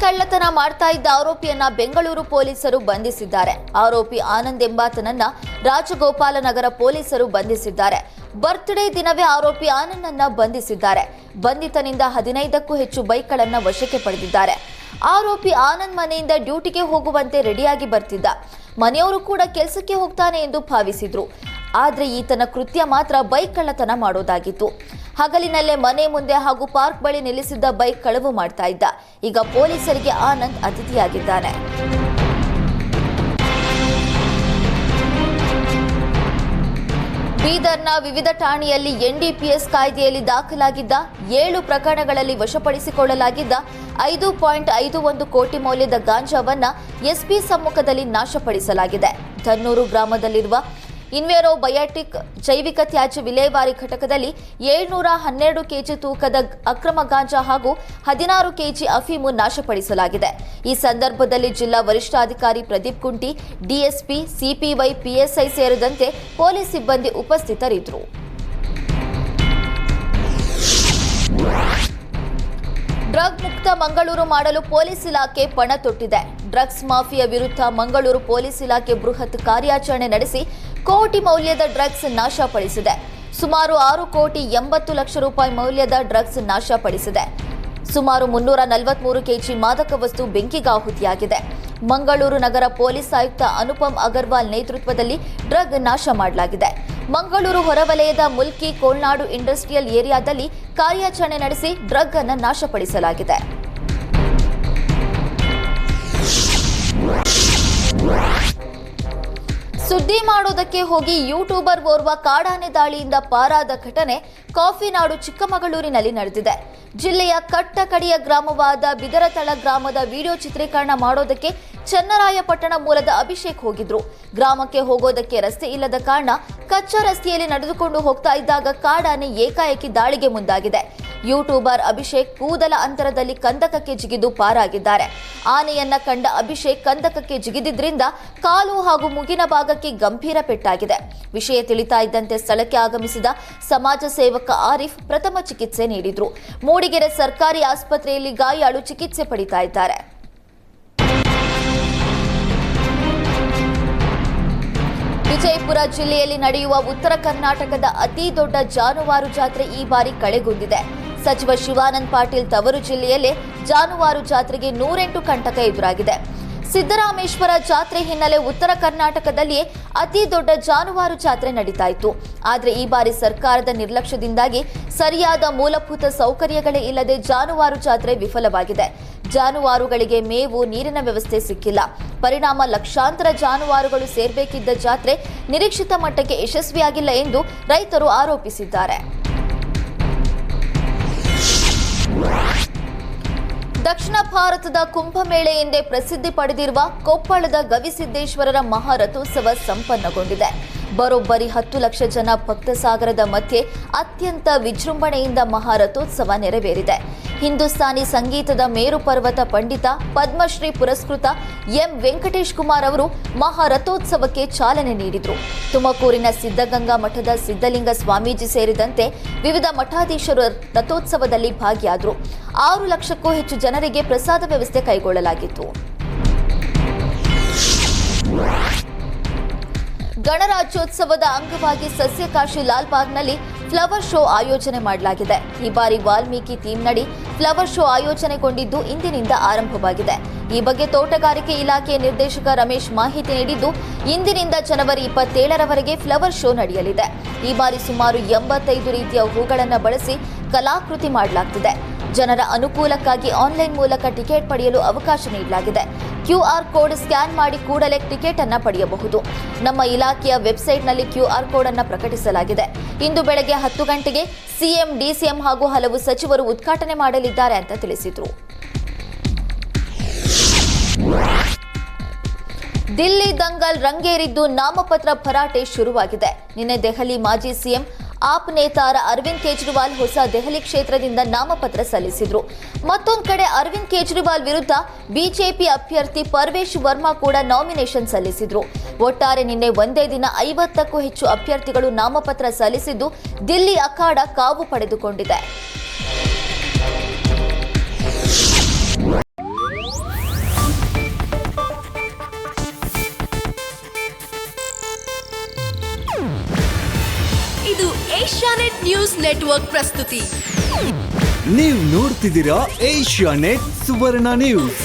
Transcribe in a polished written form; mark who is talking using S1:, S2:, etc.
S1: ಕಳ್ಳತನ ಮಾಡ್ತಾ ಇದ್ದ ಆರೋಪಿಯನ್ನ ಬೆಂಗಳೂರು ಪೊಲೀಸರು ಬಂಧಿಸಿದ್ದಾರೆ. ಆರೋಪಿ ಆನಂದ್ ಎಂಬಾತನನ್ನ ರಾಜಗೋಪಾಲನಗರ ಪೊಲೀಸರು ಬಂಧಿಸಿದ್ದಾರೆ. ಬರ್ತ್ಡೇ ದಿನವೇ ಆರೋಪಿ ಆನಂದನ್ನ ಬಂಧಿಸಿದ್ದಾರೆ. ಬಂಧಿತನಿಂದ 15ಕ್ಕೂ ಹೆಚ್ಚು ಬೈಕ್ಗಳನ್ನು ವಶಕ್ಕೆ ಪಡೆದಿದ್ದಾರೆ. ಆರೋಪಿ ಆನಂದ್ ಮನೆಯಿಂದ ಡ್ಯೂಟಿಗೆ ಹೋಗುವಂತೆ ರೆಡಿಯಾಗಿ ಬರ್ತಿದ್ದ. ಮನೆಯವರು ಕೂಡ ಕೆಲಸಕ್ಕೆ ಹೋಗ್ತಾನೆ ಎಂದು ಭಾವಿಸಿದ್ರು. ಆದ್ರೆ ಈತನ ಕೃತ್ಯ ಮಾತ್ರ ಬೈಕ್ ಕಳ್ಳತನ ಮಾಡೋದಾಗಿತ್ತು. ಹಗಲಿನಲ್ಲೇ ಮನೆ ಮುಂದೆ ಹಾಗೂ ಪಾರ್ಕ್ ಬಳಿ ನಿಲ್ಲಿಸಿದ್ದ ಬೈಕ್ ಕಳವು ಮಾಡ್ತಾ ಇದ್ದ. ಈಗ ಪೊಲೀಸರಿಗೆ ಆನಂದ್ ಅತಿಥಿಯಾಗಿದ್ದಾನೆ. ಬೀದರ್ನ ವಿವಿಧ ಠಾಣೆಯಲ್ಲಿ ಎನ್ಡಿಪಿಎಸ್ ಕಾಯ್ದೆಯಲ್ಲಿ ದಾಖಲಾಗಿದ್ದ 7 ಪ್ರಕರಣಗಳಲ್ಲಿ ವಶಪಡಿಸಿಕೊಳ್ಳಲಾಗಿದ್ದ 5.51 ಕೋಟಿ ಮೌಲ್ಯದ ಗಾಂಜಾವನ್ನ ಎಸ್ಪಿ ಸಮ್ಮುಖದಲ್ಲಿ ನಾಶಪಡಿಸಲಾಗಿದೆ. ಧನ್ನೂರು ಗ್ರಾಮದಲ್ಲಿರುವ ಇನ್ವೆರೋ ಬಯೋಟಿಕ್ ಜೈವಿಕ ತ್ಯಾಜ್ಯ ವಿಲೇವಾರಿ ಘಟಕದಲ್ಲಿ 712 ಕೆಜಿ ತೂಕದ ಅಕ್ರಮ ಗಾಂಜಾ ಹಾಗೂ 16 ಕೆಜಿ ಅಫೀಮು ನಾಶಪಡಿಸಲಾಗಿದೆ. ಈ ಸಂದರ್ಭದಲ್ಲಿ ಜಿಲ್ಲಾ ವರಿಷ್ಠಾಧಿಕಾರಿ ಪ್ರದೀಪ್ ಕುಂಟಿ, ಡಿಎಸ್ಪಿ, ಸಿಪಿವೈ, ಪಿಎಸ್ಐ ಸೇರಿದಂತೆ ಪೊಲೀಸ್ ಸಿಬ್ಬಂದಿ ಉಪಸ್ಥಿತರಿದ್ದರು. ಡ್ರಗ್ ಮುಕ್ತ ಮಂಗಳೂರು ಮಾಡಲು ಪೊಲೀಸ್ ಇಲಾಖೆ ಪಣ ತೊಟ್ಟಿದೆ. ಡ್ರಗ್ಸ್ ಮಾಫಿಯಾ ವಿರುದ್ಧ ಮಂಗಳೂರು ಪೊಲೀಸ್ ಇಲಾಖೆ ಬೃಹತ್ ಕಾರ್ಯಾಚರಣೆ ನಡೆಸಿ ಕೋಟಿ ಮೌಲ್ಯದ ಡ್ರಗ್ಸ್ ನಾಶಪಡಿಸಿದೆ. ಸುಮಾರು 6 ಕೋಟಿ 80 ಲಕ್ಷ ರೂಪಾಯಿ ಮೌಲ್ಯದ ಡ್ರಗ್ಸ್ ನಾಶಪಡಿಸಿದೆ. ಸುಮಾರು 343 ಕೆಜಿ ಮಾದಕ ವಸ್ತು ಬೆಂಕಿಗಾಹುತಿಯಾಗಿದೆ. ಮಂಗಳೂರು ನಗರ ಪೊಲೀಸ್ ಆಯುಕ್ತ ಅನುಪಮ್ ಅಗರ್ವಾಲ್ ನೇತೃತ್ವದಲ್ಲಿ ಡ್ರಗ್ ನಾಶ ಮಾಡಲಾಗಿದೆ. ಮಂಗಳೂರು ಹೊರವಲಯದ ಮುಲ್ಕಿ ಕೋಳ್ನಾಡು ಇಂಡಸ್ಟ್ರಿಯಲ್ ಏರಿಯಾದಲ್ಲಿ ಕಾರ್ಯಾಚರಣೆ ನಡೆಸಿ ಡ್ರಗ್ ಅನ್ನು ನಾಶಪಡಿಸಲಾಗಿದೆ. ಸುದ್ದಿ ಮಾಡೋದಕ್ಕೆ ಹೋಗಿ ಯೂಟ್ಯೂಬರ್ ಓರ್ವ ಕಾಡಾನೆ ದಾಳಿಯಿಂದ ಪಾರಾದ ಘಟನೆ ಕಾಫಿನಾಡು ಚಿಕ್ಕಮಗಳೂರಿನಲ್ಲಿ ನಡೆದಿದೆ. ಜಿಲ್ಲೆಯ ಕಟ್ಟಕಡಿಯ ಗ್ರಾಮವಾದ ಬಿದರತಳ ಗ್ರಾಮದ ವಿಡಿಯೋ ಚಿತ್ರೀಕರಣ ಮಾಡೋದಕ್ಕೆ ಚನ್ನರಾಯಪಟ್ಟಣ ಮೂಲದ ಅಭಿಷೇಕ್ ಹೋಗಿದ್ರು. ಗ್ರಾಮಕ್ಕೆ ಹೋಗೋದಕ್ಕೆ ರಸ್ತೆ ಇಲ್ಲದ ಕಾರಣ ಕಚ್ಚಾ ರಸ್ತೆಯಲ್ಲಿ ನಡೆದುಕೊಂಡು ಹೋಗ್ತಾ ಇದ್ದಾಗ ಕಾಡಾನೆ ಏಕಾಏಕಿ ದಾಳಿಗೆ ಮುಂದಾಗಿದೆ. ಯೂಟ್ಯೂಬರ್ ಅಭಿಷೇಕ್ ಕೂದಲ ಅಂತರದಲ್ಲಿ ಕಂದಕಕ್ಕೆ ಜಿಗಿದು ಪಾರಾಗಿದ್ದಾರೆ. ಆನೆಯನ್ನ ಕಂಡ ಅಭಿಷೇಕ್ ಕಂದಕಕ್ಕೆ ಜಿಗಿದಿದ್ರಿಂದ ಕಾಲು ಹಾಗೂ ಮುಗಿನ ಭಾಗಕ್ಕೆ ಗಂಭೀರ ಪೆಟ್ಟಾಗಿದೆ. ವಿಷಯ ತಿಳಿತಾ ಇದ್ದಂತೆ ಸ್ಥಳಕ್ಕೆ ಆಗಮಿಸಿದ ಸಮಾಜ ಸೇವಕ ಆರಿಫ್ ಪ್ರಥಮ ಚಿಕಿತ್ಸೆ ನೀಡಿದ್ರು. ಮೂಡಿಗೆರೆ ಸರ್ಕಾರಿ ಆಸ್ಪತ್ರೆಯಲ್ಲಿ ಗಾಯಾಳು ಚಿಕಿತ್ಸೆ ಪಡಿತಾ ಇದ್ದಾರೆ. ವಿಜಯಪುರ ಜಿಲ್ಲೆಯಲ್ಲಿ ನಡೆಯುವ ಉತ್ತರ ಕರ್ನಾಟಕದ ಅತಿ ದೊಡ್ಡ ಜಾನುವಾರು ಜಾತ್ರೆ ಈ ಬಾರಿ ಕಳೆಗುಂದಿದೆ. ಸಚಿವ ಶಿವಾನಂದ ಪಾಟೀಲ್ ತವರು ಜಿಲ್ಲೆಯಲ್ಲೇ ಜಾನುವಾರು ಜಾತ್ರೆಗೆ 108 ಕಂಟಕ ಎದುರಾಗಿದೆ. ಸಿದ್ದರಾಮೇಶ್ವರ ಜಾತ್ರೆ ಹಿನ್ನೆಲೆ ಉತ್ತರ ಕರ್ನಾಟಕದಲ್ಲಿಯೇ ಅತಿ ದೊಡ್ಡ ಜಾನುವಾರು ಜಾತ್ರೆ ನಡೀತಾ ಇತ್ತು. ಆದರೆ ಈ ಬಾರಿ ಸರ್ಕಾರದ ನಿರ್ಲಕ್ಷ್ಯದಿಂದಾಗಿ ಸರಿಯಾದ ಮೂಲಭೂತ ಸೌಕರ್ಯಗಳೇ ಇಲ್ಲದೆ ಜಾನುವಾರು ಜಾತ್ರೆ ವಿಫಲವಾಗಿದೆ. ಜಾನುವಾರುಗಳಿಗೆ ಮೇವು, ನೀರಿನ ವ್ಯವಸ್ಥೆ ಸಿಕ್ಕಿಲ್ಲ. ಪರಿಣಾಮ ಲಕ್ಷಾಂತರ ಜಾನುವಾರುಗಳು ಸೇರಬೇಕಿದ್ದ ಜಾತ್ರೆ ನಿರೀಕ್ಷಿತ ಮಟ್ಟಕ್ಕೆ ಯಶಸ್ವಿಯಾಗಿಲ್ಲ ಎಂದು ರೈತರು ಆರೋಪಿಸಿದ್ದಾರೆ. ದಕ್ಷಿಣ ಭಾರತದ ಕುಂಭಮೇಳೆ ಎಂದೇ ಪ್ರಸಿದ್ಧಿ ಪಡೆದಿರುವ ಕೊಪ್ಪಳದ ಗವಿಸಿದ್ದೇಶ್ವರರ ಮಹಾರಥೋತ್ಸವ ಸಂಪನ್ನಗೊಂಡಿದೆ. ಬರೋಬ್ಬರಿ 10 ಲಕ್ಷ ಜನ ಭಕ್ತಸಾಗರದ ಮಧ್ಯೆ ಅತ್ಯಂತ ವಿಜೃಂಭಣೆಯಿಂದ ಮಹಾರಥೋತ್ಸವ ನೆರವೇರಿದೆ. ಹಿಂದೂಸ್ತಾನಿ ಸಂಗೀತದ ಮೇರು ಪರ್ವತ ಪಂಡಿತ ಪದ್ಮಶ್ರೀ ಪುರಸ್ಕೃತ ಎಂ ವೆಂಕಟೇಶ್ ಕುಮಾರ್ ಅವರು ಮಹಾರಥೋತ್ಸವಕ್ಕೆ ಚಾಲನೆ ನೀಡಿದರು. ತುಮಕೂರಿನ ಸಿದ್ಧಗಂಗಾ ಮಠದ ಸಿದ್ಧಲಿಂಗ ಸ್ವಾಮೀಜಿ ಸೇರಿದಂತೆ ವಿವಿಧ ಮಠಾಧೀಶರು ರಥೋತ್ಸವದಲ್ಲಿ ಭಾಗಿಯಾದರು. 6 ಲಕ್ಷಕ್ಕೂ ಹೆಚ್ಚು ಜನರಿಗೆ ಪ್ರಸಾದ ವ್ಯವಸ್ಥೆ ಕೈಗೊಳ್ಳಲಾಗಿತ್ತು. ಗಣರಾಜ್ಯೋತ್ಸವದ ಅಂಗವಾಗಿ ಸಸ್ಯಕಾಶಿ ಲಾಲ್ಬಾಗ್ನಲ್ಲಿ ಫ್ಲವರ್ ಶೋ ಆಯೋಜನೆ ಮಾಡಲಾಗಿದೆ. ಈ ಬಾರಿ ವಾಲ್ಮೀಕಿ ಥೀಮ್ನಡಿ ಫ್ಲವರ್ ಶೋ ಆಯೋಜನೆಗೊಂಡಿದ್ದು ಇಂದಿನಿಂದ ಆರಂಭವಾಗಿದೆ. ಈ ಬಗ್ಗೆ ತೋಟಗಾರಿಕೆ ಇಲಾಖೆಯ ನಿರ್ದೇಶಕ ರಮೇಶ್ ಮಾಹಿತಿ ನೀಡಿದ್ದು, ಇಂದಿನಿಂದ ಜನವರಿ 27ರವರೆಗೆ ಫ್ಲವರ್ ಶೋ ನಡೆಯಲಿದೆ. ಈ ಬಾರಿ ಸುಮಾರು 85 ರೀತಿಯ ಹೂಗಳನ್ನು ಬಳಸಿ ಕಲಾಕೃತಿ ಮಾಡಲಾಗುತ್ತಿದೆ. ಜನರ ಅನುಕೂಲಕ್ಕಾಗಿ ಆನ್ಲೈನ್ ಮೂಲಕ ಟಿಕೆಟ್ ಪಡೆಯಲು ಅವಕಾಶ ನೀಡಲಾಗಿದೆ. QR ಕೋಡ್ ಸ್ಕ್ಯಾನ್ ಮಾಡಿ ಕೂಡಲೇ ಟಿಕೆಟ್ ಅನ್ನು ಪಡೆಯಬಹುದು. ನಮ್ಮ ಇಲಾಖೆಯ ವೆಬ್ಸೈಟ್ನಲ್ಲಿ QR ಕೋಡ್ ಅನ್ನು ಪ್ರಕಟಿಸಲಾಗಿದೆ. ಇಂದು ಬೆಳಗ್ಗೆ 10 ಗಂಟೆಗೆ ಸಿಎಂ, ಡಿಸಿಎಂ ಹಾಗೂ ಹಲವು ಸಚಿವರು ಉದ್ಘಾಟನೆ ಮಾಡಲಿದ್ದಾರೆ ಅಂತ ತಿಳಿಸಿದರು. ದಿಲ್ಲಿ ದಂಗಲ್ ರಂಗೇರಿದ್ದು ನಾಮಪತ್ರ ಭರಾಟೆ ಶುರುವಾಗಿದೆ. ನಿನ್ನೆ ದೆಹಲಿ ಮಾಜಿ ಸಿಎಂ ಆಪ್ ನೇತಾರ ಅರವಿಂದ್ ಕೇಜ್ರಿವಾಲ್ ಹೊಸ ದೆಹಲಿ ಕ್ಷೇತ್ರದಿಂದ ನಾಮಪತ್ರ ಸಲ್ಲಿಸಿದ್ರು. ಮತ್ತೊಂದು ಕಡೆ ಅರವಿಂದ್ ಕೇಜ್ರಿವಾಲ್ ವಿರುದ್ಧ ಬಿಜೆಪಿ ಅಭ್ಯರ್ಥಿ ಪರ್ವೇಶ್ ವರ್ಮಾ ಕೂಡ ನಾಮಿನೇಷನ್ ಸಲ್ಲಿಸಿದ್ರು. ಒಟ್ಟಾರೆ ನಿನ್ನೆ ಒಂದೇ ದಿನ 50ಕ್ಕೂ ಹೆಚ್ಚು ಅಭ್ಯರ್ಥಿಗಳು ನಾಮಪತ್ರ ಸಲ್ಲಿಸಿದ್ದು ದಿಲ್ಲಿ ಅಖಾಡ ಕಾವು ಪಡೆದುಕೊಂಡಿದೆ.
S2: ಏಷ್ಯಾನೆಟ್ ನ್ಯೂಸ್ ನೆಟ್ವರ್ಕ್ ಪ್ರಸ್ತುತಿ.
S3: ನೀವು ನೋಡ್ತಿದ್ದೀರಾ ಏಷ್ಯಾನೆಟ್ ಸುವರ್ಣ ನ್ಯೂಸ್.